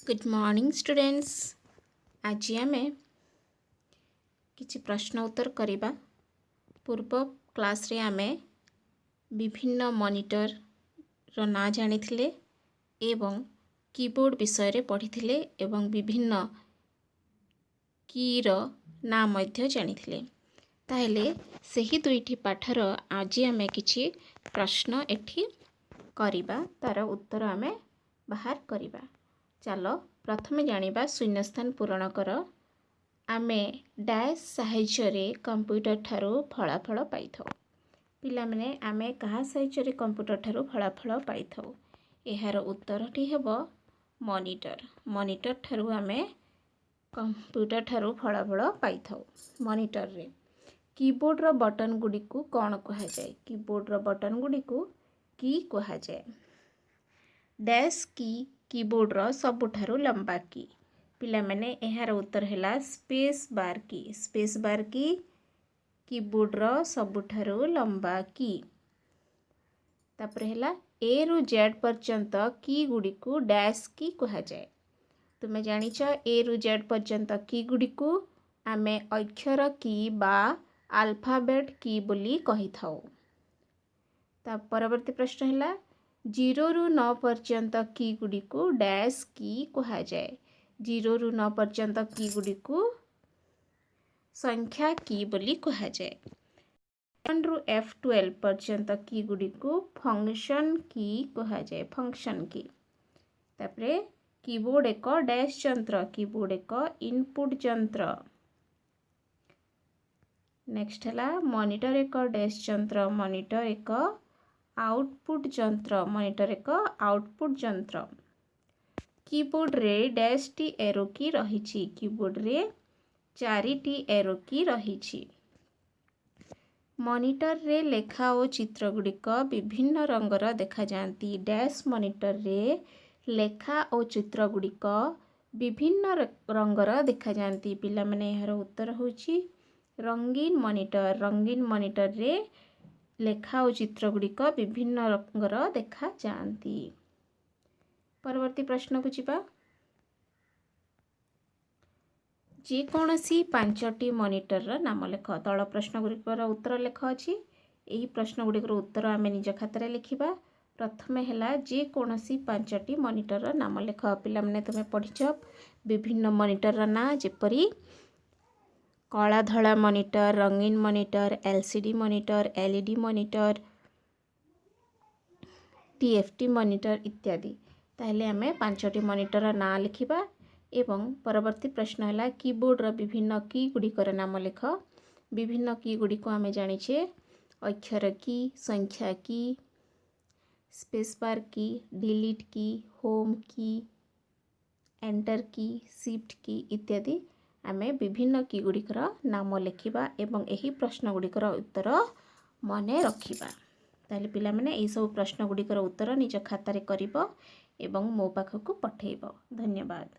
Good morning students. आज आम किसी प्रश्न उत्तर करवा। पूर्व क्लास रे आमे विभिन्न मॉनिटर रो ना जानी एवं कीबोर्ड विषय रे पढ़ी एवं विभिन्न की रो ना मध्य जानी ताहेले सही दुईटी पाठर आज आमे किछि प्रश्न एठी करिबा, तार उत्तर आमे बाहर करिबा। चलो प्रथमे जानिबा शून्यस्थान पूरण कर। आमे डैश साहाय्य कंप्यूटर ठारू फलाफल पाइथौ। पिला माने आमे कहा साहाय्य कंप्यूटर ठारू फलाफल पाइथौ। एहार उत्तरटी हेबो मॉनिटर। मॉनिटर ठारू आमे कंप्यूटर ठारू फलाफल पाइथौ। मॉनिटर रे कीबोर्ड रो बटन गुडी को कोन कहा जाय? कीबोर्ड रो बटन गुडी को की कहा जाय? डैश की कीबोर्ड रो सबुठारु लंबा की। पिला माने एहार उत्तर हैला स्पेस बार की। स्पेस बार की कीबोर्ड रो सबुठारु लंबा की। तापर हैला ए रु जेड पर्यंत की गुडी को डैश की कहा जाय। तुमे जानिछ ए रु जेड पर्यंत की गुडी को आमे अक्षर की बा अल्फाबेट की बोली कहि थाउ। ता परवर्ती प्रश्न हैला 0 रु 9 पर्यंत की गुडी को डैश की कहा जाए। 0 रु 9 पर्यंत की गुडी को संख्या की बोली कहा जाए। 1 रु F12 पर्यंत की गुडी को फंक्शन की कहा जाए। फंक्शन की। तापरे कीबोर्ड एक डैश यंत्र। कीबोर्ड एक इनपुट यंत्र। नेक्स्ट हैला मॉनिटर एक डैश यंत्र। मॉनिटर एक आउटपुट यंत्र। मॉनिटर एक आउटपुट यंत्र। कीबोर्ड रे डैश टी एरो की रही। कीबोर्ड रे 4 टी एरो की रही। मॉनिटर रे लेखा और चित्र गुड़िक विभिन्न रंगर देखा जाती। डैश मॉनिटर रे लेखा और चित्र गुड़िक विभिन्न रंगर देखा जाती। पिला माने यार उत्तर होची रंगीन मॉनिटर। रंगीन मॉनिटर रे लेखा और चित्र गुड़िक विभिन्न रंगर देखा जाती। परवर्ती प्रश्न को जीवा। जे कोनसी 5टी मॉनिटर नाम लेख। तल प्रश्न गुड़िकर उत्तर लेख अछि। एही प्रश्न गुड़िकर उत्तर आमे निज खातारे लिखिबा। प्रथमे हैला जे कोनसी 5टी मॉनिटर नाम लेख। पिला माने तुमे पढिछ विभिन्न मॉनिटर ना जेपरी कला धला मॉनिटर, रंगीन monitor, LCD monitor, LED monitor, TFT monitor इत्यादि। ताहले आमे 5टी मॉनिटर ना लिखिबा। एवं परवर्ती प्रश्न हैला कीबोर्ड रो विभिन्न की गुड़िकर नाम लेख। विभिन्न की गुड़िक आमे जानिछे अक्षर की, संख्या की, स्पेस बार की, डिलीट की, होम की, एंटर की, शिफ्ट की इत्यादि। आमे विभिन्न की गुड़िकर नाम लिखिबा एवं एही प्रश्न गुड़िकर उत्तर मने रखिबा। ताहले पिला माने एही सब प्रश्न गुड़िकर उत्तर निज खातारे करिबो एवं मो पाखकु पठेइबो। धन्यवाद।